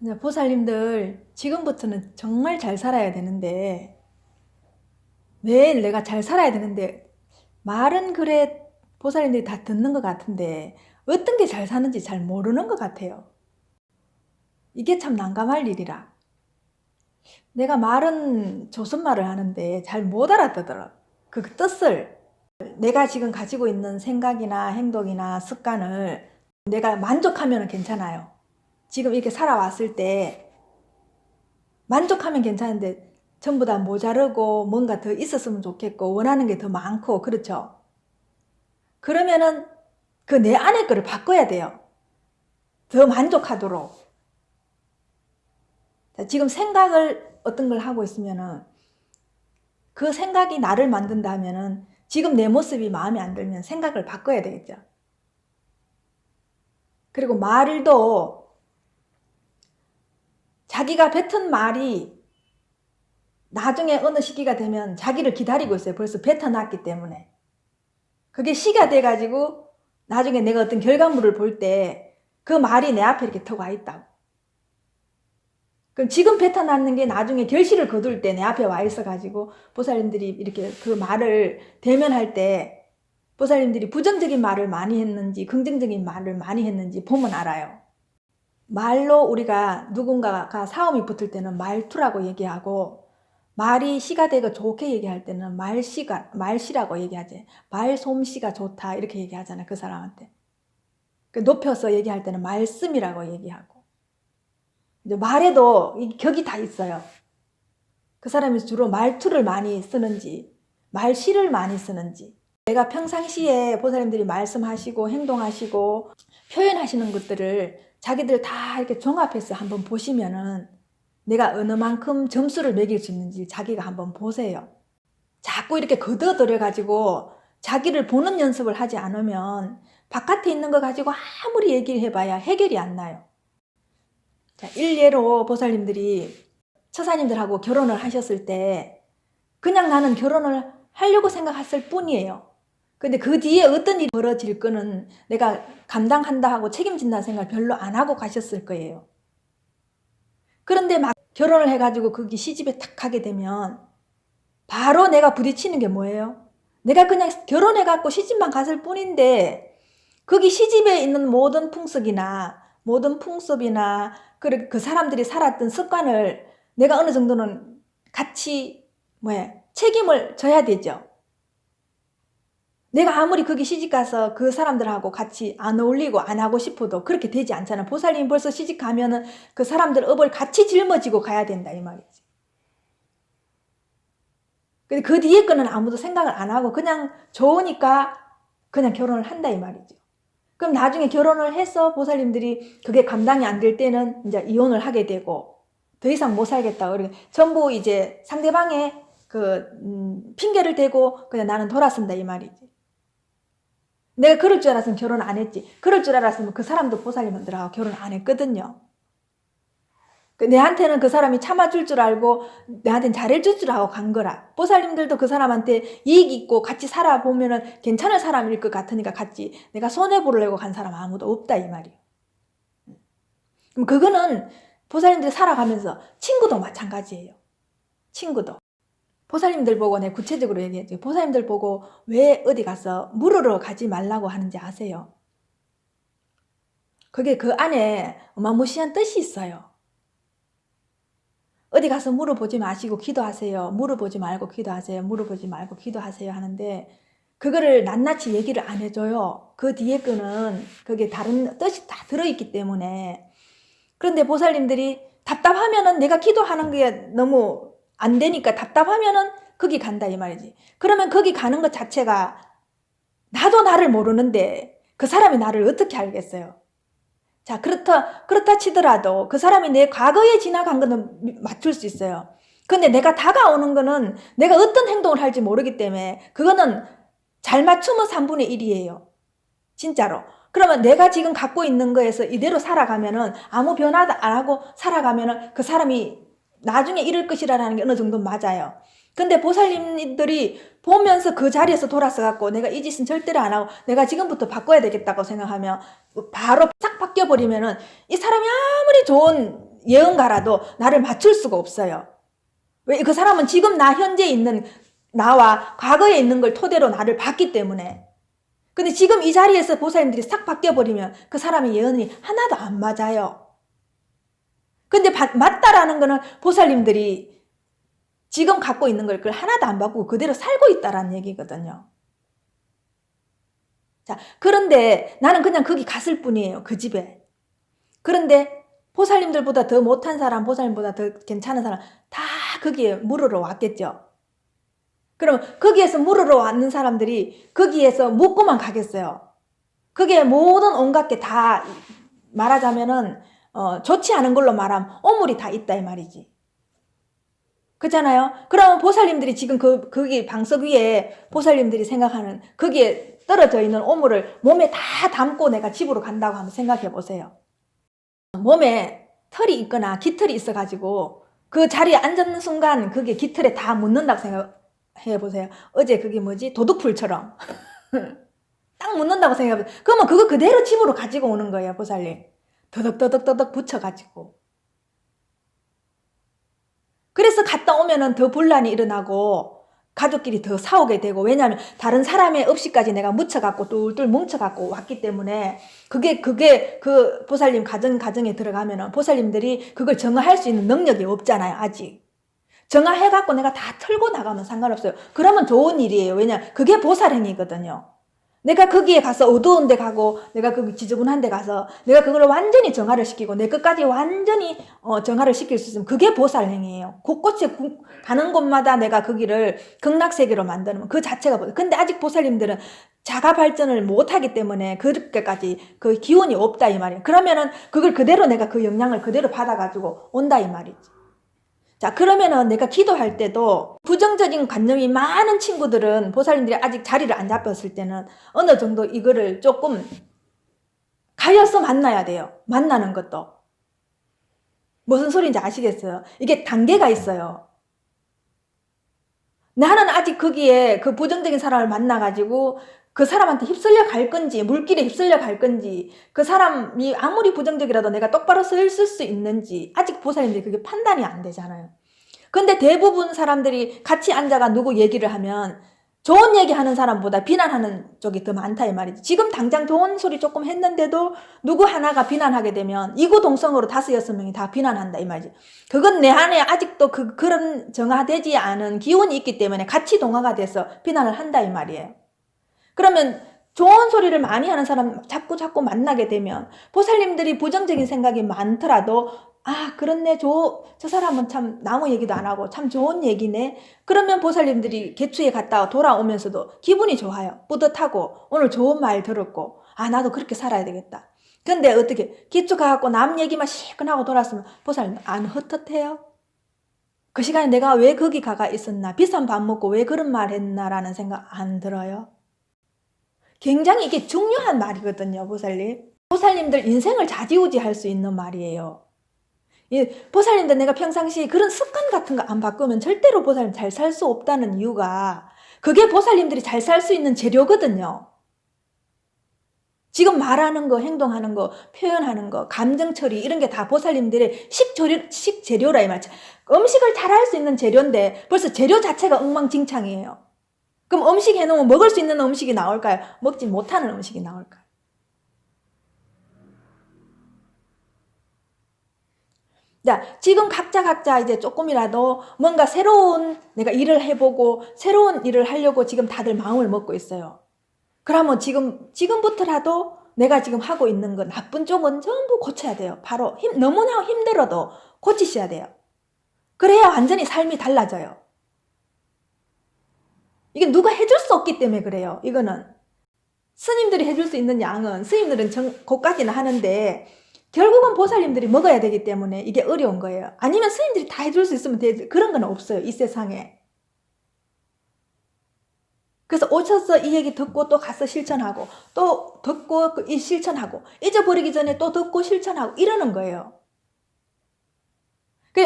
이제 보살님들 지금부터는 정말 잘 살아야 되는데 매일 내가 잘 살아야 되는데 말은 그래 보살님들이 다 듣는 것 같은데 어떤 게 잘 사는지 잘 모르는 것 같아요. 이게 참 난감할 일이라. 내가 말은 조선말을 하는데 잘 못 알아듣더라. 그 뜻을 내가 지금 가지고 있는 생각이나 행동이나 습관을 내가 만족하면 괜찮아요. 지금 이렇게 살아왔을 때 만족하면 괜찮은데 전부 다 모자르고 뭔가 더 있었으면 좋겠고 원하는 게 더 많고 그렇죠. 그러면은 그 내 안의 거를 바꿔야 돼요. 더 만족하도록. 지금 생각을 어떤 걸 하고 있으면은 그 생각이 나를 만든다면은 지금 내 모습이 마음에 안 들면 생각을 바꿔야 되겠죠. 그리고 말도 자기가 뱉은 말이 나중에 어느 시기가 되면 자기를 기다리고 있어요. 벌써 뱉어놨기 때문에. 그게 시가 돼가지고 나중에 내가 어떤 결과물을 볼 때 그 말이 내 앞에 이렇게 턱 와 있다고. 그럼 지금 뱉어놨는 게 나중에 결실을 거둘 때 내 앞에 와 있어가지고 보살님들이 이렇게 그 말을 대면할 때 보살님들이 부정적인 말을 많이 했는지 긍정적인 말을 많이 했는지 보면 알아요. 말로 우리가 누군가가 싸움이 붙을 때는 말투라고 얘기하고 말이 시가 되고 좋게 얘기할 때는 말시라고 얘기하지. 말솜씨가 좋다 이렇게 얘기하잖아요. 그 사람한테. 높여서 얘기할 때는 말씀이라고 얘기하고. 이제 말에도 이 격이 다 있어요. 그 사람이 주로 말투를 많이 쓰는지 말시를 많이 쓰는지. 내가 평상시에 보살님들이 말씀하시고 행동하시고 표현하시는 것들을 자기들 다 이렇게 종합해서 한번 보시면은 내가 어느 만큼 점수를 매길 수 있는지 자기가 한번 보세요. 자꾸 이렇게 걷어들여가지고 자기를 보는 연습을 하지 않으면 바깥에 있는 거 가지고 아무리 얘기를 해봐야 해결이 안 나요. 자, 일례로 보살님들이 처사님들하고 결혼을 하셨을 때 그냥 나는 결혼을 하려고 생각했을 뿐이에요. 근데 그 뒤에 어떤 일이 벌어질 거는 내가 감당한다 하고 책임진다는 생각을 별로 안 하고 가셨을 거예요. 그런데 막 결혼을 해가지고 거기 시집에 탁 가게 되면 바로 내가 부딪히는 게 뭐예요? 내가 그냥 결혼해갖고 시집만 갔을 뿐인데 거기 시집에 있는 모든 풍습이나 모든 풍습이나 그 사람들이 살았던 습관을 내가 어느 정도는 같이 책임을 져야 되죠. 내가 아무리 거기 시집가서 그 사람들하고 같이 안 어울리고 안 하고 싶어도 그렇게 되지 않잖아. 보살님 벌써 시집 가면은 그 사람들 업을 같이 짊어지고 가야 된다 이 말이지. 근데 그 뒤에 거는 아무도 생각을 안 하고 그냥 좋으니까 그냥 결혼을 한다 이 말이죠. 그럼 나중에 결혼을 해서 보살님들이 그게 감당이 안 될 때는 이제 이혼을 하게 되고 더 이상 못 살겠다. 그러니까 전부 이제 상대방의 핑계를 대고 그냥 나는 돌아선다 이 말이지. 내가 그럴 줄 알았으면 결혼 안 했지. 그럴 줄 알았으면 그 사람도 보살님들하고 결혼 안 했거든요. 내한테는 그 사람이 참아줄 줄 알고 내한테는 잘해줄 줄 알고 간 거라. 보살님들도 그 사람한테 이익 있고 같이 살아보면은 괜찮은 사람일 것 같으니까 같이 내가 손해보려고 간 사람 아무도 없다 이 말이에요. 그럼 그거는 보살님들 살아가면서 친구도 마찬가지예요. 친구도. 보살님들 보고 내가 구체적으로 얘기했죠. 보살님들 보고 왜 어디 가서 물으러 가지 말라고 하는지 아세요? 그게 그 안에 어마무시한 뜻이 있어요. 어디 가서 물어보지 마시고 기도하세요. 물어보지 말고 기도하세요. 물어보지 말고 기도하세요 하는데 그거를 낱낱이 얘기를 안 해줘요. 그 뒤에 거는 그게 다른 뜻이 다 들어있기 때문에. 그런데 보살님들이 답답하면은 내가 기도하는 게 너무 안 되니까 답답하면은 거기 간다 이 말이지. 그러면 거기 가는 것 자체가 나도 나를 모르는데 그 사람이 나를 어떻게 알겠어요? 자, 그렇다 치더라도 그 사람이 내 과거에 지나간 거는 맞출 수 있어요. 근데 내가 다가오는 거는 내가 어떤 행동을 할지 모르기 때문에 그거는 잘 맞추면 3분의 1이에요. 진짜로. 그러면 내가 지금 갖고 있는 거에서 이대로 살아가면은 아무 변화도 안 하고 살아가면은 그 사람이 나중에 이럴 것이라는 게 어느 정도 맞아요. 근데 보살님들이 보면서 그 자리에서 돌아서 갖고 내가 이 짓은 절대로 안 하고 내가 지금부터 바꿔야 되겠다고 생각하면 바로 싹 바뀌어버리면은 이 사람이 아무리 좋은 예언가라도 나를 맞출 수가 없어요. 왜? 그 사람은 지금 나 현재 있는 나와 과거에 있는 걸 토대로 나를 봤기 때문에. 근데 지금 이 자리에서 보살님들이 싹 바뀌어버리면 그 사람의 예언이 하나도 안 맞아요. 근데 맞다라는 거는 보살님들이 지금 갖고 있는 걸 그걸 하나도 안 바꾸고 그대로 살고 있다라는 얘기거든요. 자, 그런데 나는 그냥 거기 갔을 뿐이에요. 그 집에. 그런데 보살님들보다 더 못한 사람, 보살님보다 더 괜찮은 사람 다 거기에 물으러 왔겠죠. 그럼 거기에서 물으러 왔는 사람들이 거기에서 묻고만 가겠어요. 그게 모든 온갖 게 다 말하자면은 좋지 않은 걸로 말하면 오물이 다 있다 이 말이지. 그렇잖아요. 그러면 보살님들이 지금 거기 방석 위에 보살님들이 생각하는 거기에 떨어져 있는 오물을 몸에 다 담고 내가 집으로 간다고 한번 생각해 보세요. 몸에 털이 있거나 깃털이 있어가지고 그 자리에 앉는 순간 그게 깃털에 다 묻는다고 생각해 보세요. 어제 그게 뭐지? 도둑풀처럼 딱 묻는다고 생각해 보세요. 그러면 그거 그대로 집으로 가지고 오는 거예요. 보살님. 더덕더덕더덕 붙여가지고. 그래서 갔다 오면은 더 분란이 일어나고 가족끼리 더 싸우게 되고, 왜냐하면 다른 사람의 업시까지 내가 묻혀갖고 똘똘 뭉쳐갖고 왔기 때문에 그게 그 보살님 가정에 들어가면은 보살님들이 그걸 정화할 수 있는 능력이 없잖아요. 아직. 정화해갖고 내가 다 털고 나가면 상관없어요. 그러면 좋은 일이에요. 왜냐하면 그게 보살행위거든요. 내가 거기에 가서 어두운 데 가고 내가 그 지저분한 데 가서 내가 그걸 완전히 정화를 시키고 내 것까지 완전히 정화를 시킬 수 있으면 그게 보살행위예요. 곳곳에 가는 곳마다 내가 거기를 극락세계로 만드는 그 자체가 보살. 근데 아직 보살님들은 자가 발전을 못하기 때문에 그렇게까지 그 기운이 없다 이 말이에요. 그러면은 그걸 그대로 내가 그 영향을 그대로 받아가지고 온다 이 말이지. 자, 그러면은 내가 기도할 때도 부정적인 관념이 많은 친구들은 보살님들이 아직 자리를 안 잡혔을 때는 어느 정도 이거를 조금 가려서 만나야 돼요. 만나는 것도. 무슨 소리인지 아시겠어요? 이게 단계가 있어요. 나는 아직 거기에 그 부정적인 사람을 만나가지고 그 사람한테 휩쓸려 갈 건지, 물길에 휩쓸려 갈 건지, 그 사람이 아무리 부정적이라도 내가 똑바로 서 있을 수 있는지 아직 보살님들이 그게 판단이 안 되잖아요. 근데 대부분 사람들이 같이 앉아가 누구 얘기를 하면 좋은 얘기 하는 사람보다 비난하는 쪽이 더 많다 이 말이지. 지금 당장 좋은 소리 조금 했는데도 누구 하나가 비난하게 되면 이구동성으로 5-6명이 다 비난한다 이 말이지. 그건 내 안에 아직도 그런 정화되지 않은 기운이 있기 때문에 같이 동화가 돼서 비난을 한다 이 말이에요. 그러면 좋은 소리를 많이 하는 사람 자꾸 만나게 되면 보살님들이 부정적인 생각이 많더라도 아 그렇네 저 사람은 참 나무 얘기도 안 하고 참 좋은 얘기네. 그러면 보살님들이 개추에 갔다 돌아오면서도 기분이 좋아요. 뿌듯하고 오늘 좋은 말 들었고 아 나도 그렇게 살아야 되겠다. 근데 어떻게 개추 가갖고 남 얘기만 시큰하고 돌았으면 보살님 안 헛헛해요? 그 시간에 내가 왜 거기 가가 있었나, 비싼 밥 먹고 왜 그런 말 했나라는 생각 안 들어요? 굉장히 이게 중요한 말이거든요. 보살님들 인생을 좌지우지할 수 있는 말이에요. 보살님들 내가 평상시에 그런 습관 같은 거 안 바꾸면 절대로 보살님 잘 살 수 없다는 이유가 그게 보살님들이 잘 살 수 있는 재료거든요. 지금 말하는 거, 행동하는 거, 표현하는 거, 감정 처리 이런 게 다 보살님들의 식재료라 이 말이죠. 음식을 잘 할 수 있는 재료인데 벌써 재료 자체가 엉망진창이에요. 그럼 음식 해놓으면 먹을 수 있는 음식이 나올까요? 먹지 못하는 음식이 나올까요? 자, 지금 각자 이제 조금이라도 뭔가 새로운 내가 일을 해보고 새로운 일을 하려고 지금 다들 마음을 먹고 있어요. 그러면 지금부터라도 내가 지금 하고 있는 거 나쁜 쪽은 전부 고쳐야 돼요. 바로 너무나 힘들어도 고치셔야 돼요. 그래야 완전히 삶이 달라져요. 이게 누가 해줄 수 없기 때문에 그래요. 이거는 스님들이 해줄 수 있는 양은 스님들은 그까지는 하는데 결국은 보살님들이 먹어야 되기 때문에 이게 어려운 거예요. 아니면 스님들이 다 해줄 수 있으면 되지. 그런 건 없어요. 이 세상에. 그래서 오셔서 이 얘기 듣고 또 가서 실천하고 또 듣고 실천하고 잊어버리기 전에 또 듣고 실천하고 이러는 거예요.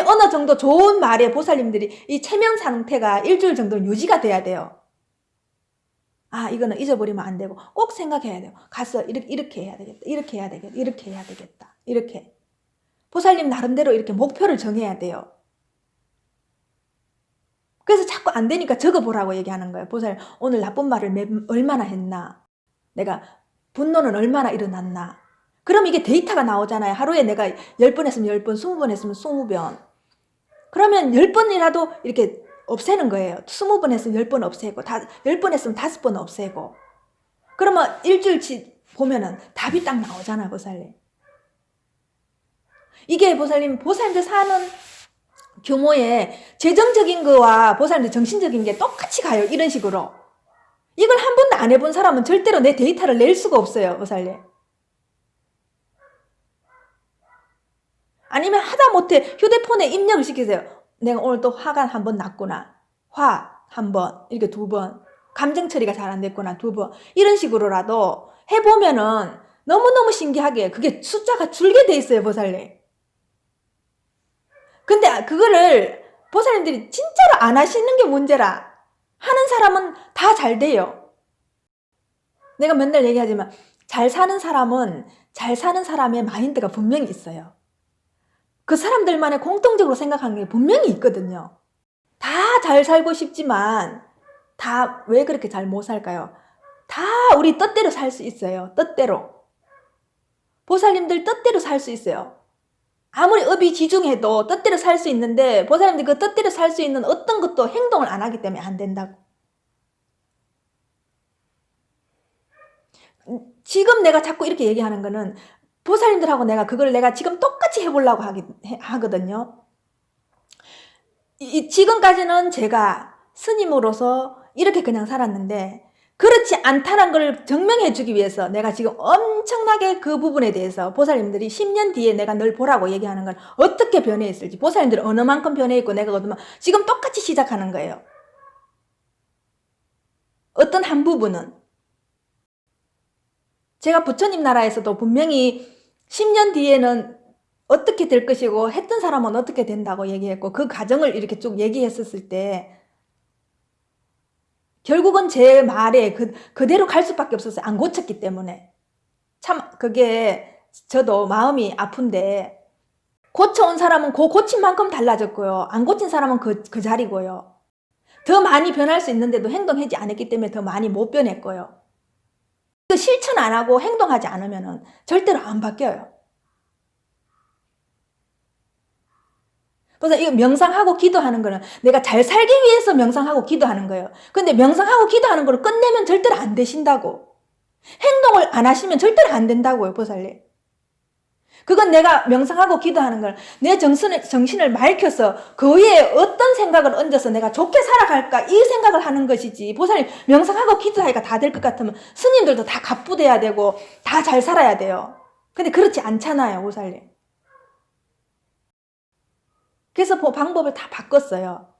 어느 정도 좋은 말에 보살님들이 이 체면 상태가 일주일 정도 유지가 돼야 돼요. 아 이거는 잊어버리면 안 되고 꼭 생각해야 돼요. 가서 이렇게 해야 되겠다. 이렇게 해야 되겠다. 이렇게 해야 되겠다. 이렇게. 보살님 나름대로 이렇게 목표를 정해야 돼요. 그래서 자꾸 안 되니까 적어보라고 얘기하는 거예요. 보살님 오늘 나쁜 말을 얼마나 했나, 내가 분노는 얼마나 일어났나. 그럼 이게 데이터가 나오잖아요. 하루에 내가 10번 했으면 10번, 20번 했으면 20번. 그러면 10번이라도 이렇게 없애는 거예요. 20번 했으면 10번 없애고, 10번 했으면 5번 없애고. 그러면 일주일치 보면은 답이 딱 나오잖아요, 보살님. 이게 보살님들 사는 규모의 재정적인 거와 보살님들 정신적인 게 똑같이 가요. 이런 식으로. 이걸 한 번도 안 해본 사람은 절대로 내 데이터를 낼 수가 없어요, 보살님. 아니면 하다못해 휴대폰에 입력을 시키세요. 내가 오늘 또 화가 한 번 났구나. 화 한 번, 이렇게 2번. 감정 처리가 잘 안 됐구나, 2번. 이런 식으로라도 해보면은 너무너무 신기하게 그게 숫자가 줄게 돼 있어요, 보살님. 근데 그거를 보살님들이 진짜로 안 하시는 게 문제라. 하는 사람은 다 잘 돼요. 내가 맨날 얘기하지만 잘 사는 사람은 잘 사는 사람의 마인드가 분명히 있어요. 그 사람들만의 공통적으로 생각하는 게 분명히 있거든요. 다 잘 살고 싶지만 다 왜 그렇게 잘 못 살까요? 다 우리 뜻대로 살 수 있어요. 뜻대로. 보살님들 뜻대로 살 수 있어요. 아무리 의비지중해도 뜻대로 살 수 있는데 보살님들 그 뜻대로 살 수 있는 어떤 것도 행동을 안 하기 때문에 안 된다고. 지금 내가 자꾸 이렇게 얘기하는 거는 보살님들하고 내가 지금 똑같이 해보려고 하거든요. 지금까지는 제가 스님으로서 이렇게 그냥 살았는데 그렇지 않다는 걸 증명해 주기 위해서 내가 지금 엄청나게 그 부분에 대해서 보살님들이 10년 뒤에 내가 널 보라고 얘기하는 건 어떻게 변해 있을지, 보살님들은 어느 만큼 변해 있고 내가 어느 만큼, 지금 똑같이 시작하는 거예요. 어떤 한 부분은 제가 부처님 나라에서도 분명히 10년 뒤에는 어떻게 될 것이고 했던 사람은 어떻게 된다고 얘기했고 그 과정을 이렇게 쭉 얘기했었을 때 결국은 제 말에 그대로 갈 수밖에 없었어요. 안 고쳤기 때문에. 참 그게 저도 마음이 아픈데 고쳐온 사람은 그 고친 만큼 달라졌고요. 안 고친 사람은 그 자리고요. 더 많이 변할 수 있는데도 행동하지 않았기 때문에 더 많이 못 변했고요. 그 실천 안 하고 행동하지 않으면 절대로 안 바뀌어요. 그래서 이거 명상하고 기도하는 거는 내가 잘 살기 위해서 명상하고 기도하는 거예요. 근데 명상하고 기도하는 거를 끝내면 절대로 안 되신다고. 행동을 안 하시면 절대로 안 된다고요, 보살님. 그건 내가 명상하고 기도하는 걸 내 정신을 맑혀서 그 위에 어떤 생각을 얹어서 내가 좋게 살아갈까 이 생각을 하는 것이지. 보살님 명상하고 기도하기가 다 될 것 같으면 스님들도 다 갑부돼야 되고 다 잘 살아야 돼요. 근데 그렇지 않잖아요, 보살님. 그래서 방법을 다 바꿨어요.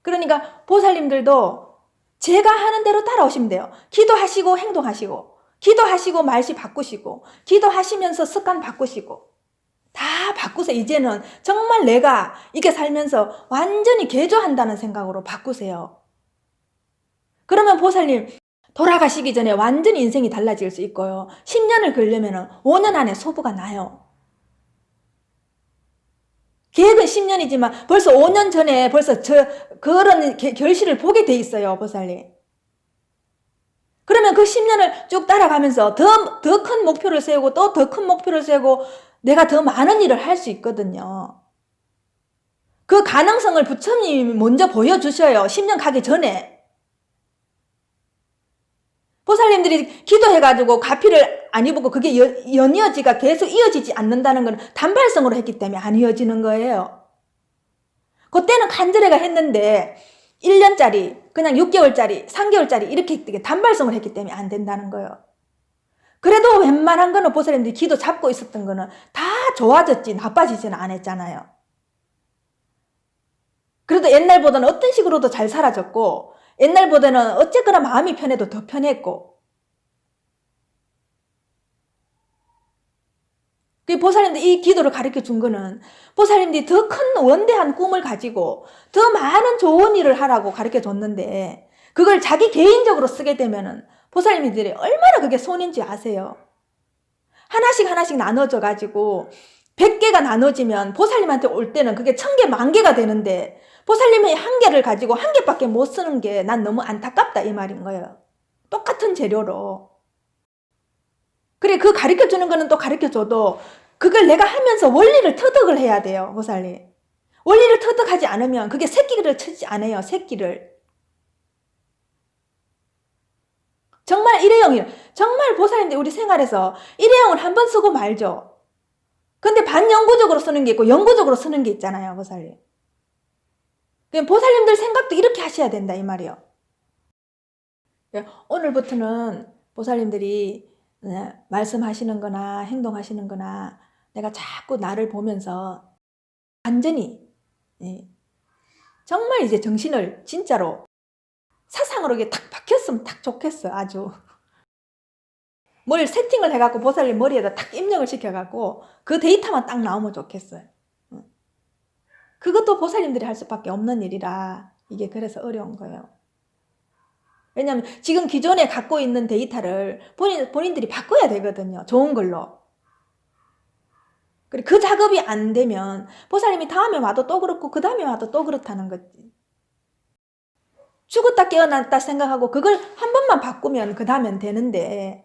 그러니까 보살님들도 제가 하는 대로 따라오시면 돼요. 기도하시고 행동하시고, 기도하시고 말씨 바꾸시고, 기도하시면서 습관 바꾸시고 다 바꾸세요. 이제는 정말 내가 이렇게 살면서 완전히 개조한다는 생각으로 바꾸세요. 그러면 보살님 돌아가시기 전에 완전히 인생이 달라질 수 있고요. 10년을 걸려면 5년 안에 소부가 나요. 계획은 10년이지만 벌써 5년 전에 벌써 그런 결실을 보게 돼 있어요, 보살님. 그러면 그 10년을 쭉 따라가면서 더 큰 목표를 세우고 또 더 큰 목표를 세우고 내가 더 많은 일을 할 수 있거든요. 그 가능성을 부처님이 먼저 보여주셔요. 10년 가기 전에. 보살님들이 기도해가지고 가피를 안 입고 그게 연이어지가 계속 이어지지 않는다는 건 단발성으로 했기 때문에 안 이어지는 거예요. 그때는 간절해가 했는데 1년짜리, 그냥 6개월짜리, 3개월짜리 이렇게 단발성을 했기 때문에 안 된다는 거예요. 그래도 웬만한 거는 보살님들이 기도 잡고 있었던 거는 다 좋아졌지 나빠지지는 않았잖아요. 그래도 옛날보다는 어떤 식으로도 잘 살아졌고 옛날보다는 어쨌거나 마음이 편해도 더 편했고 그 보살님들이 이 기도를 가르쳐 준 거는 보살님들이 더 큰 원대한 꿈을 가지고 더 많은 좋은 일을 하라고 가르쳐 줬는데 그걸 자기 개인적으로 쓰게 되면은 보살님들이 얼마나 그게 손인지 아세요? 하나씩 하나씩 나눠져 가지고 100개가 나눠지면 보살님한테 올 때는 그게 1000개, 10,000개가 되는데 보살님이 1개를 가지고 1개밖에 못 쓰는 게 난 너무 안타깝다 이 말인 거예요. 똑같은 재료로. 그래 그 가르쳐주는 거는 또 가르쳐줘도 그걸 내가 하면서 원리를 터득을 해야 돼요. 보살님. 원리를 터득하지 않으면 그게 새끼를 치지 않아요. 새끼를. 정말 일회용이에요. 정말 보살님들 우리 생활에서 일회용을 한 번 쓰고 말죠. 근데 반영구적으로 쓰는 게 있고 영구적으로 쓰는 게 있잖아요. 보살님. 보살님들 생각도 이렇게 하셔야 된다 이 말이에요. 오늘부터는 보살님들이 말씀하시는 거나 행동하시는 거나 내가 자꾸 나를 보면서 완전히 정말 이제 정신을 진짜로 사상으로 이게 탁 박혔으면 딱 좋겠어요. 아주 뭘 세팅을 해갖고 보살님 머리에다 딱 입력을 시켜갖고 그 데이터만 딱 나오면 좋겠어요. 그것도 보살님들이 할 수밖에 없는 일이라 이게 그래서 어려운 거예요. 왜냐하면 지금 기존에 갖고 있는 데이터를 본인들이 바꿔야 되거든요. 좋은 걸로. 그 작업이 안 되면 보살님이 다음에 와도 또 그렇고 그 다음에 와도 또 그렇다는 거지. 죽었다 깨어났다 생각하고 그걸 한 번만 바꾸면 그 다음엔 되는데